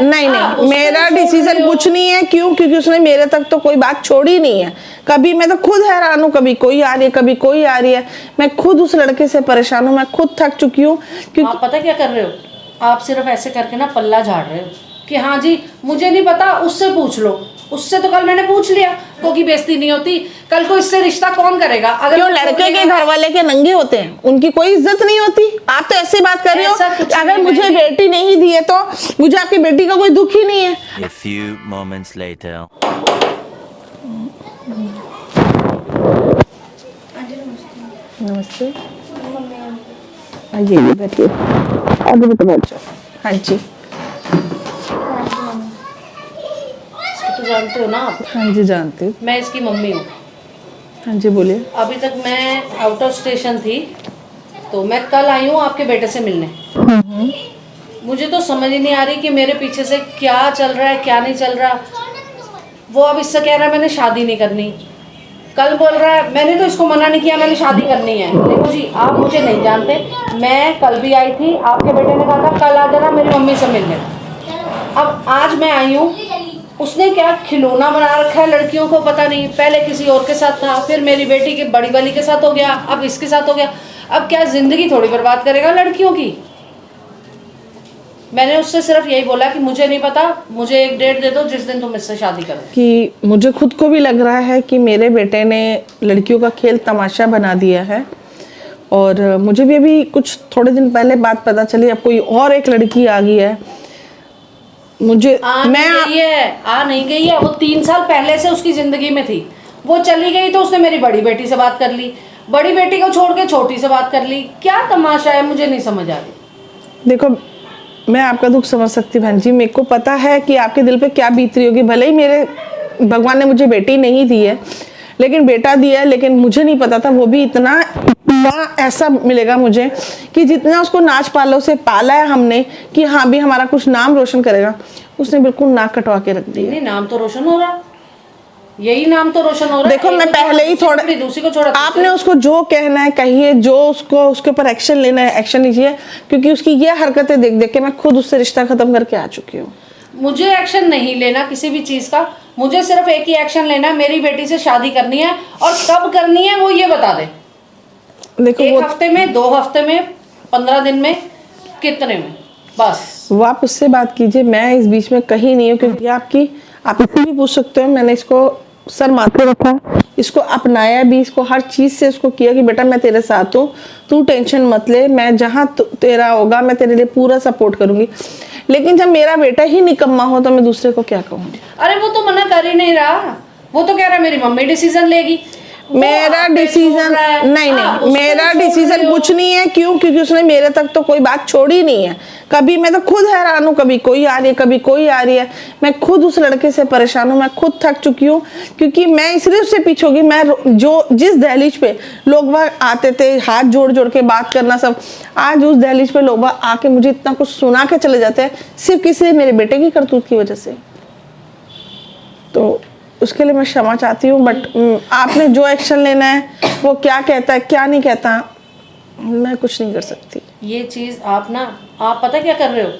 नहीं नहीं, मेरा डिसीजन कुछ नहीं है। क्यों? क्योंकि उसने मेरे तक तो कोई बात छोड़ी नहीं है कभी। मैं तो खुद हैरान हूँ, कभी कोई आ रही है, कभी कोई आ रही है। मैं खुद उस लड़के से परेशान हूँ, मैं खुद थक चुकी हूँ। क्योंकि आप पता क्या कर रहे हो, आप सिर्फ ऐसे करके ना पल्ला झाड़ रहे हो कि हाँ जी मुझे नहीं पता, उससे पूछ लो। उससे तो कल मैंने पूछ लिया, क्योंकि बेइज्जती नहीं होती। कल को इससे रिश्ता कौन करेगा? अगर क्यों लड़के के घर वाले के नंगे होते हैं, उनकी कोई इज्जत नहीं होती? आप तो ऐसे बात कर रहे हो, अगर मुझे बेटी नहीं दी है तो मुझे आपकी बेटी का कोई दुख ही नहीं है। A few moments later. नमस्ते, आइए बैठिए, आगे बेटा बैठ जाओ। हाँ जी, तो जानते हो ना आप, हाँ जी जानती हूँ। मैं इसकी मम्मी हूँ। हाँ जी बोलिए। अभी तक मैं आउट ऑफ स्टेशन थी, तो मैं कल आई हूँ आपके बेटे से मिलने। मुझे तो समझ ही नहीं आ रही कि मेरे पीछे से क्या चल रहा है, क्या नहीं चल रहा। वो अब इससे कह रहा है मैंने शादी नहीं करनी, कल बोल रहा है मैंने तो इसको मना नहीं किया, मैंने शादी करनी है। देखो जी, आप मुझे नहीं जानते, मैं कल भी आई थी, आपके बेटे ने कहा था कल आ जाना मेरी मम्मी से मिलने। अब आज मैं आई हूँ, उसने क्या खिलौना बना रखा है लड़कियों को, पता नहीं। पहले किसी और के साथ था, फिर मेरी बेटी के बड़ी वाली के साथ हो गया, अब इसके साथ हो गया। अब क्या जिंदगी थोड़ी बर्बाद करेगा लड़कियों की? मैंने उससे सिर्फ यही बोला कि मुझे नहीं पता, मुझे एक डेट दे दो जिस दिन तुम इससे शादी करो। कि मुझे खुद को भी लग रहा है कि मेरे बेटे ने लड़कियों का खेल तमाशा बना दिया है। और मुझे भी अभी कुछ थोड़े दिन पहले बात पता चली, अब कोई और एक लड़की आ गई है। मुझे आ नहीं गई है, वो 3 साल पहले से उसकी जिंदगी में थी। वो चली गई तो उसने मेरी बड़ी बेटी से बात कर ली, बड़ी बेटी को छोड़ के छोटी से बात कर ली। क्या तमाशा है, मुझे नहीं समझ आ रही। देखो, मैं आपका दुख समझ सकती बहन जी, मेरे को पता है कि आपके दिल पे क्या बीत रही होगी। भले ही मेरे भगवान ने मुझे बेटी नहीं दी है, लेकिन बेटा दिया है। लेकिन मुझे नहीं पता था वो भी इतना ऐसा मिलेगा मुझे, कि जितना उसको नाच पालो से पाला है हमने कि हाँ भी हमारा कुछ नाम रोशन करेगा, उसने बिल्कुल नाक कटवा के रख दिया। नहीं, नाम तो रोशन हो रहा, यही नाम तो रोशन हो रहा है। देखो, मैं पहले ही थोड़ा, दूसरी को छोड़ा, आपने उसको जो कहना है कहिए, जो उसको उसके ऊपर एक्शन लेना है एक्शन लीजिए। क्योंकि उसकी ये हरकतें देख देख के मैं खुद उससे रिश्ता खत्म करके आ चुकी हूँ। मुझे एक्शन नहीं लेना किसी भी चीज का, मुझे सिर्फ एक ही एक्शन लेना है, मेरी बेटी से शादी करनी है। और कब करनी है वो ये बता दे। देखो, 1 हफ्ते में, 2 हफ्ते में, 15 दिन में, कितने में? बस वो आप उससे बात कीजिए, मैं इस बीच में कहीं नहीं हूँ। क्योंकि आप इससे भी पूछ सकते हो, मैंने इसको सर माथे रखा, इसको अपनाया भी, इसको हर चीज से उसको किया कि बेटा मैं तेरे साथ हूँ, तू टेंशन मत ले, मैं जहाँ तेरा होगा मैं तेरे लिए पूरा सपोर्ट करूंगी। लेकिन जब मेरा बेटा ही निकम्मा हो तो मैं दूसरे को क्या कहूँगी? अरे वो तो मना कर ही नहीं रहा, वो तो कह रहा है मेरी मम्मी डिसीजन लेगी। मेरा डिसीजन नहीं, मेरा डिसीजन कुछ नहीं है। क्यों? क्योंकि उसने मेरे तक तो कोई बात छोड़ी नहीं है कभी। मैं तो खुद हैरान हूँ, कभी कोई आ रही है, कभी कोई आ रही है। मैं खुद उस लड़के से परेशान हूँ, मैं खुद थक चुकी हूँ। क्योंकि मैं इसलिए उससे पीछे होगी, मैं जिस दहलीज पे लोग वह आते थे हाथ जोड़ जोड़ के बात करना सब, आज उस दहलीज पे लोग आके मुझे इतना कुछ सुना के चले जाते हैं, सिर्फ किसी मेरे बेटे की करतूत की वजह से। तो उसके लिए मैं क्षमा चाहती हूँ। बट आपने जो एक्शन लेना है, वो क्या कहता है क्या नहीं कहता, मैं कुछ नहीं कर सकती। ये चीज़ आप पता क्या कर रहे हो,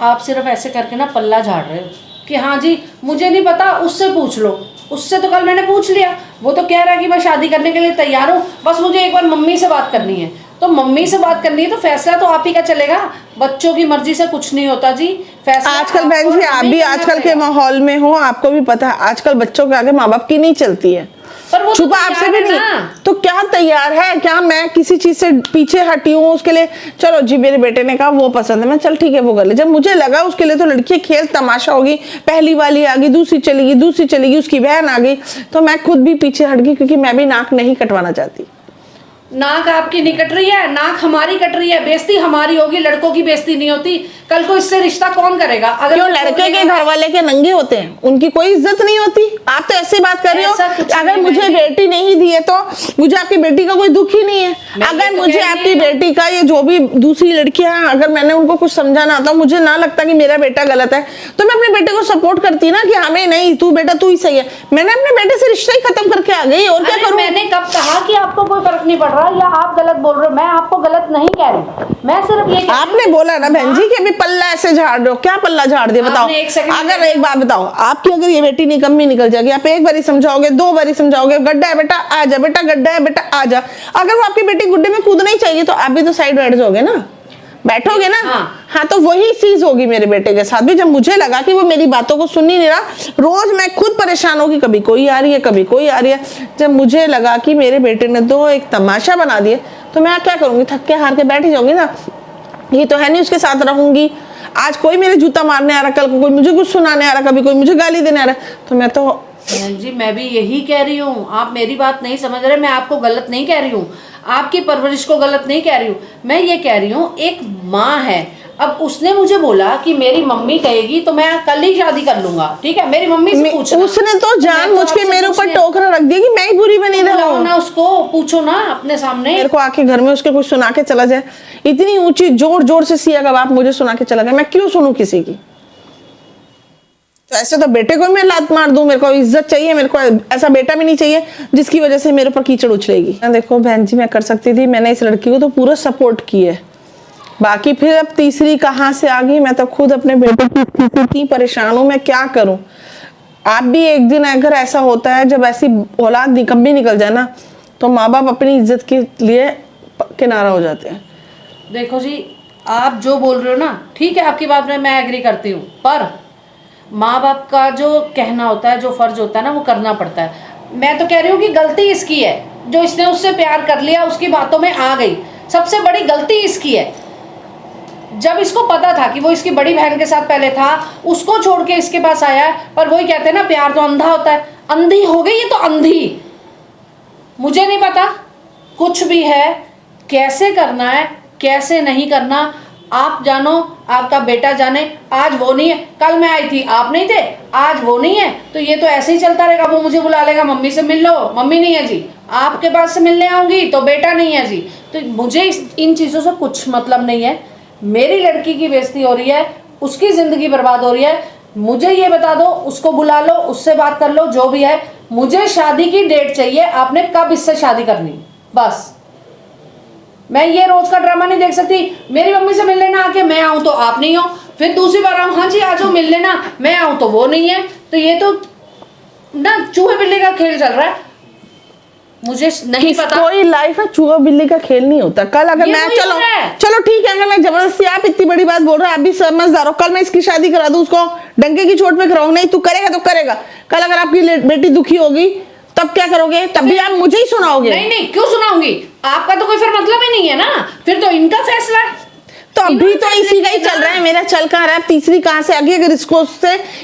आप सिर्फ ऐसे करके ना पल्ला झाड़ रहे हो कि हाँ जी मुझे नहीं पता, उससे पूछ लो। उससे तो कल मैंने पूछ लिया, वो तो कह रहा है कि मैं शादी करने के लिए तैयार हूँ, बस मुझे एक बार मम्मी से बात करनी है। तो मम्मी से बात करनी है तो फैसला तो आप ही का चलेगा, बच्चों की मर्जी से कुछ नहीं होता जी। फैसला आजकल बहन जी, आप भी आजकल के माहौल में हो, आपको भी पता है आजकल बच्चों के आगे माँ बाप की नहीं चलती है। पर वो छुपा आपसे भी नहीं, तो क्या तैयार है? क्या मैं किसी चीज से पीछे हटी हूँ उसके लिए? चलो जी, मेरे बेटे ने कहा वो पसंद है, मैं चल ठीक है वो कर ले। जब मुझे लगा उसके लिए तो लड़की खेल तमाशा होगी, पहली वाली आ गई, दूसरी चलेगी, उसकी बहन आ गई, तो मैं खुद भी पीछे हट गई। क्योंकि मैं भी नाक नहीं कटवाना चाहती। नाक आपकी नहीं कट रही है, नाक हमारी कट रही है। बेइज्जती हमारी होगी, लड़कों की बेइज्जती नहीं होती। कल को इससे रिश्ता कौन करेगा? अगर क्यों लड़के के घर वाले के नंगे होते हैं, उनकी कोई इज्जत नहीं होती? आप तो ऐसे बात कर रहे हो, अगर मुझे बेटी नहीं दी है तो मुझे आपकी बेटी का कोई दुख ही नहीं है। अगर मुझे आपकी बेटी का, ये जो भी दूसरी लड़कियां, अगर मैंने उनको कुछ समझाना आता, मुझे ना लगता कि मेरा बेटा गलत है, तो मैं अपने बेटे को सपोर्ट करती ना कि हमें नहीं, तू बेटा तू ही सही है। मैंने अपने बेटे से रिश्ता ही खत्म करके आ गई, और क्या करूं? मैंने कब कहा कि आपको कोई फर्क नहीं पड़ रहा? रहा या आप गलत बोल रहे हो। मैं आपको गलत नहीं कह रही, मैं सिर्फ ये आपने बोला ना बहन जी कि अभी पल्ला ऐसे झाड़ रहे हो, क्या पल्ला झाड़ दिया बताओ। आपने एक सेकंड अगर एक बात बताओ, आपकी अगर ये बेटी निकम्मी निकल जाएगी, आप एक बारी समझाओगे, 2 बारी समझाओगे, गड्ढा है बेटा आ जा, बेटा गड्ढा है बेटा आ जा, अगर वो आपकी बेटी गुड्डे में कूदना ही चाहिए तो आप भी तो साइड बैठ जाओगे ना, बैठोगे ना। हाँ तो वही चीज होगी मेरे बेटे के साथ भी। जब मुझे लगा कि वो मेरी बातों को सुन ही नहीं रहा, रोज मैं खुद परेशान होगी, कभी कोई आ रही है कभी कोई आ रही है। जब मुझे लगा कि मेरे बेटे ने तो एक तमाशा बना दिया, तो मैं क्या करूंगी, थक के हार के बैठ ही जाऊंगी ना। ये तो है नहीं उसके साथ रहूंगी, आज कोई मेरे जूता मारने आ रहा, कल को कोई मुझे कुछ सुनाने आ रहा, कभी कोई मुझे गाली देने आ रहा, तो मैं तो जी मैं भी यही कह रही हूँ, आप मेरी बात नहीं समझ रहे। मैं आपको गलत नहीं कह रही हूँ, आपकी परवरिश को गलत नहीं कह रही हूँ। मैं ये कह रही हूँ एक माँ है, अब उसने मुझे बोला कि मेरी मम्मी कहेगी तो मैं कल ही शादी कर लूंगा, ठीक है। मेरी मम्मी से पूछना, उसने तो जानबूझ के मेरे ऊपर टोकरा रख दिया कि मैं ही बुरी बनी रहूं ना, उसको पूछो ना अपने सामने। मेरे को आके घर में उसके कुछ सुना के चला जाए, इतनी ऊंची जोर जोर से सिया का बाप मुझे सुना के चला गया, मैं क्यों सुनूं किसी की। तो ऐसे तो बेटे को मैं लात मार दूं, मेरे को इज्जत चाहिए, मेरे को ऐसा बेटा भी नहीं चाहिए जिसकी वजह से मेरे ऊपर कीचड़ उछलेगी। देखो बहन जी मैं कर सकती थी, मैंने इस लड़की को तो पूरा सपोर्ट किया है, बाकी फिर अब तीसरी कहाँ से आ गई, मैं तो खुद अपने बेटे की स्थिति इतनी परेशान हूँ, मैं क्या करूं। आप भी एक दिन अगर ऐसा होता है जब ऐसी औलाद निकम्मी निकल जाए ना, तो माँ बाप अपनी इज्जत के लिए किनारा हो जाते हैं। देखो जी आप जो बोल रहे हो ना, ठीक है, आपकी बात में मैं एग्री करती हूँ, पर माँ बाप का जो कहना होता है, जो फर्ज होता है ना, वो करना पड़ता है। मैं तो कह रही हूँ कि गलती इसकी है, जो इसने उससे प्यार कर लिया, उसकी बातों में आ गई, सबसे बड़ी गलती इसकी है। जब इसको पता था कि वो इसकी बड़ी बहन के साथ पहले था, उसको छोड़ के इसके पास आया है, पर वही कहते हैं ना प्यार तो अंधा होता है, अंधी हो गई ये तो अंधी। मुझे नहीं पता कुछ भी है, कैसे करना है कैसे नहीं करना, आप जानो, आपका बेटा जाने। आज वो नहीं है, कल मैं आई थी आप नहीं थे, आज वो नहीं है, तो ये तो ऐसे ही चलता रहेगा। वो मुझे बुला लेगा, मम्मी से मिल लो, मम्मी नहीं है जी, आपके पास से मिलने आऊंगी तो बेटा नहीं है जी। तो मुझे इन चीज़ों से कुछ मतलब नहीं है। मेरी लड़की की बेइज्जती हो रही है, उसकी ज़िंदगी बर्बाद हो रही है, मुझे ये बता दो, उसको बुला लो, उससे बात कर लो, जो भी है। मुझे शादी की डेट चाहिए, आपने कब इससे शादी करनी, बस। मैं ये रोज का ड्रामा नहीं देख सकती। मेरी मम्मी से मिल लेना आके, मैं आऊं तो आप नहीं हो, फिर दूसरी बार आऊं, हाँ जी आ जाओ मिल लेना, मैं आऊं तो वो नहीं है। तो ये तो ना चूहे बिल्ली का खेल चल रहा है, मुझे नहीं पता। कोई लाइफ है चूहा बिल्ली का खेल नहीं होता। कल अगर मैं चलो ठीक है, अगर मैं जबरदस्ती, आप इतनी बड़ी बात बोल रहे हो, आप भी समझदार हो, कल मैं इसकी शादी करा दूं, उसको डंके की चोट पे कराऊं, नहीं तू करेगा तो करेगा। कल अगर आपकी बेटी दुखी होगी तब क्या करोगे, तब भी आप मुझे ही सुनाओगे। नहीं नहीं, क्यों सुनाऊंगी, आपका तो कोई फिर मतलब ही नहीं है ना, फिर तो इनका फैसला है। तो अभी तो इसी का ही चल रहा है, मेरा चल कहाँ रहा है, तीसरी कहाँ से आ गई। अगर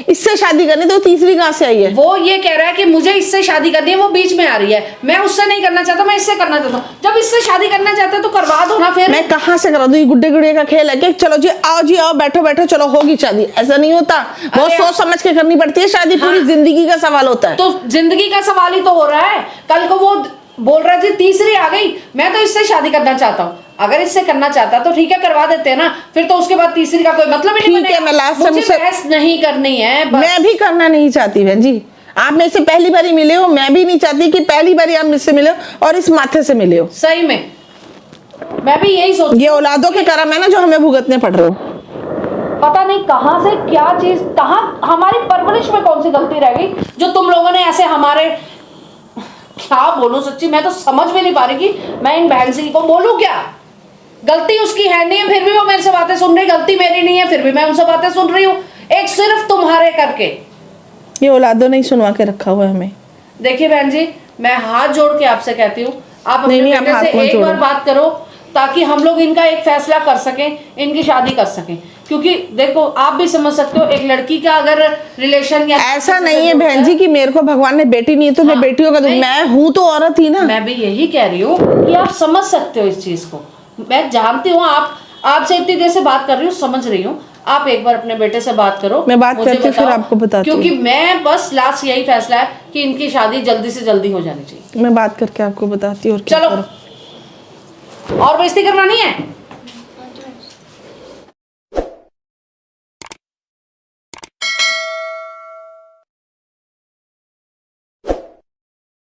इससे शादी करनी तो तीसरी कहाँ से आई है। वो ये कह रहा है कि मुझे इससे शादी करनी है, वो बीच में आ रही है, मैं उससे नहीं करना चाहता, मैं इससे करना चाहता हूँ। जब इससे शादी करना चाहता है तो करवा दो ना। फिर मैं कहाँ से करा दूं, ये गुड्डे गुड़िया का खेल है कि चलो जी आओ बैठो बैठो चलो होगी शादी, ऐसा नहीं होता। बहुत सोच समझ के करनी पड़ती है शादी, पूरी जिंदगी का सवाल होता है। तो जिंदगी का सवाल ही तो हो रहा है। कल को वो बोल रहा जी तीसरी आ गई, मैं तो इससे शादी करना चाहता हूँ। अगर इससे करना चाहता तो ठीक है, करवा देते हैं ना, फिर तो उसके बाद तीसरी का कोई मतलब ही नहीं बनेगा। मैं लास्ट टाइम मुझे बहस नहीं करनी है, मैं भी करना नहीं चाहती बहन जी। आप मेरे से पहली बारी मिले हो, मैं भी नहीं चाहती कि पहली बारी आप मुझसे मिले हो और इस माथे से मिले हो। सही में मैं भी यही सोच, ये औलादों के कर्म है ना जो हमें भुगतने पड़ रहे हो। पता नहीं कहाँ से क्या चीज, कहाँ हमारी परवरिश में कौन सी गलती रह गई जो तुम लोगों ने ऐसे हमारे, क्या बोलूं सच्ची मैं तो समझ में नहीं पा रही कि मैं इन बहन सिंह को बोलूं क्या। गलती उसकी है नहीं है, फिर भी वो मेरे से बातें सुन रही, गलती मेरी नहीं है फिर भी मैं उनसे बातें सुन रही हूँ, एक सिर्फ तुम्हारे करके। ये औलादों ने ही सुनवा के रखा हुआ है हमें। देखिए बहन जी, मैं हाथ जोड़ के आपसे कहती हूँ, आप अपने नहीं, बेटे से एक बार बात करो ताकि हम लोग इनका एक फैसला कर सकें, इनकी शादी कर सकें। क्योंकि देखो आप भी समझ सकते हो, एक लड़की का अगर रिलेशन या ऐसा नहीं है बहन जी कि मेरे को भगवान ने बेटी नहीं है तो मैं बेटियों का, मैं हूँ तो औरत ही ना। मैं भी यही कह रही हूँ कि आप समझ सकते हो इस चीज को, मैं जानती हूँ। आप आपसे इतनी देर से बात कर रही हूँ, समझ रही हूँ। आप एक बार अपने बेटे से बात करो, मैं बात करती हूँ फिर आपको बताती हूँ। क्योंकि मैं बस लास्ट यही फैसला है कि इनकी शादी जल्दी से जल्दी हो जानी चाहिए। मैं बात करके आपको बताती हूँ। चलो, और बेइज्जती करवानी है।